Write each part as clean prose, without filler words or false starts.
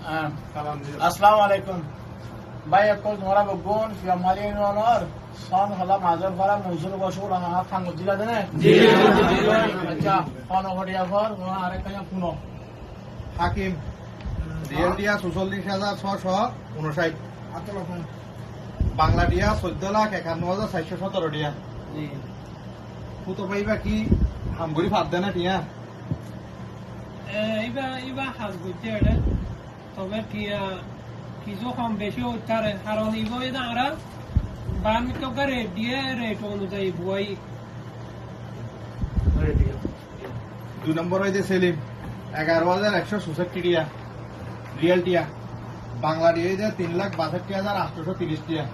আসসালামু আলাইকুম ভাই একল ধরা বগুন ফিয়ামালি ননর সন হলা মাজর ভরা মজুর বসুর আমার খাঙ্গ দিলা দেনে জি আচ্ছা কোন হডিয়া ভর আরেক কাজ পুনো হাকিম রিয়েল দিয়া ৪৪,৬৫৯ আতলা ফোন বাংলা দিয়া ১৪,৫১,৪১৭ দিয়া জি ফুটো পাইবা কি হামগুড়ি ভাত দেনা টিয়া এইবার হাজ করতে এটা তবে কিছু কম বেশি উত্তারে কারণ ইবই আমরা বার্মিককে রেট দিয়ে রেট অনুযায়ী বই ২ নম্বর হইতে সেলিম ১১,১৬৬ টিয়া রিয়েল টিয়া বাংলা দিয়ে ৩,৬২,৮৩০ টিয়া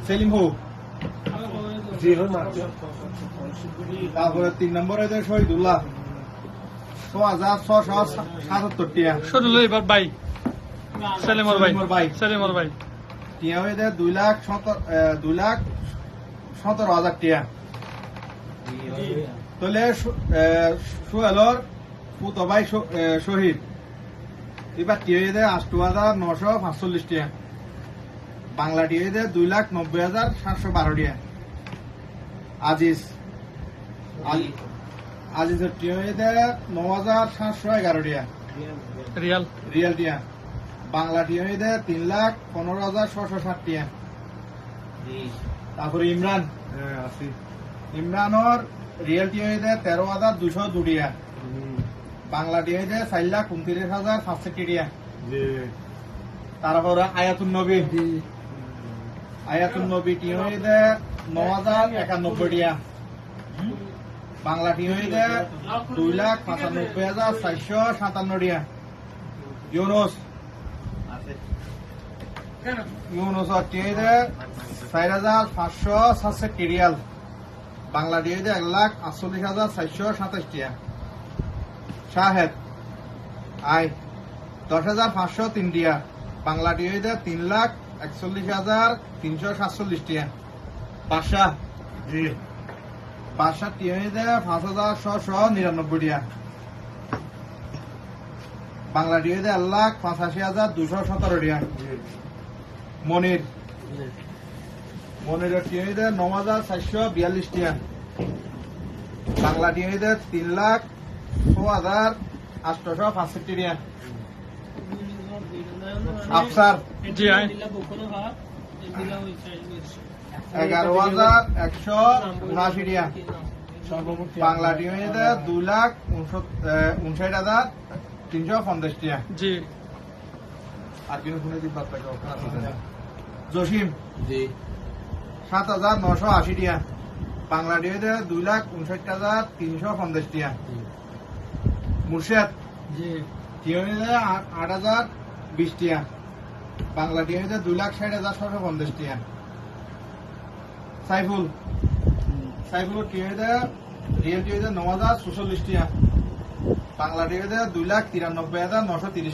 সেলিম হো তারপরে ৩ নম্বর হইতে শহীদুল্লাহ ৬,৬৭৭ টিয়া এবার ভাই সেলিমর ভাই টিয়া হইতে ২,১৭,০০০ টিয়া তাহলে সোহেলর পুতো ভাই শহীদ এবার টিয়া হইতে ৮,৯৪৫ টিয়া বাংলা টিয়া হইতে ২,৯০,৭১২ টিয়া আজিজের টিয়া হইতে ৯,৭১১ টিয়া রিয়াল টিয়া বাংলা টিয়া হইতে ৩,১৫,৬৬০ টিয়া তারপরে ইমরানর রিয়েল টিয়া হইতে ১৩,২০২ টিয়া বাংলা টিয়া হইতে ৪,২৯,৫৬০ টিয়া তারপরে আয়াতুন নবী টিয়া হইতে ৯,০৯১ টিয়া বাংলা টিয়া হইতে ২,৯৫,৪৫৭ টিয়া ইউনুসর টিয়া হইতে ৪,৫৬৭ রিয়াল বাংলা টিয়া হইতে ১,৪৮,৪২৭ টিয়া শাহেদ ১০,৫০৩ টিয়া বাংলা টিয়া হইতে ৩,৪১,৩৪৭ টিয়া বাদশাহ টিয়া হইতে ৫,৬৯৯ টিয়া বাংলা টিয়া হইতে ১,৮৫,২১৭ টিয়া মনিরের টিয়া হইতে ৯,৪৪২ টিয়া বাংলা টিয়া হইতে ৩,০৬,৮৬৫ টিয়া আফসার ১১,১৭৯ টিয়া বাংলা টিয়া হইতে ২,৫৯,৩৫০ টিয়া আর কিন্তু শুনে দিন জসিম ৭,৯৮০ টিয়া বাংলা টিয়া হইতে ২,৫৯,৩৫০ টিয়া মুর্শেদ টিয়া হইতে ৮,০২০ টিয়া বাংলা টিয়া হইতে ২,৬০,৬৫০ টিয়া সাইফুল টিয়া হইতে রিয়েল টিয়া হইতে ৯,০৪৬ টিয়া বাংলা টিয়া হইতে ২,৯৩,৯৩০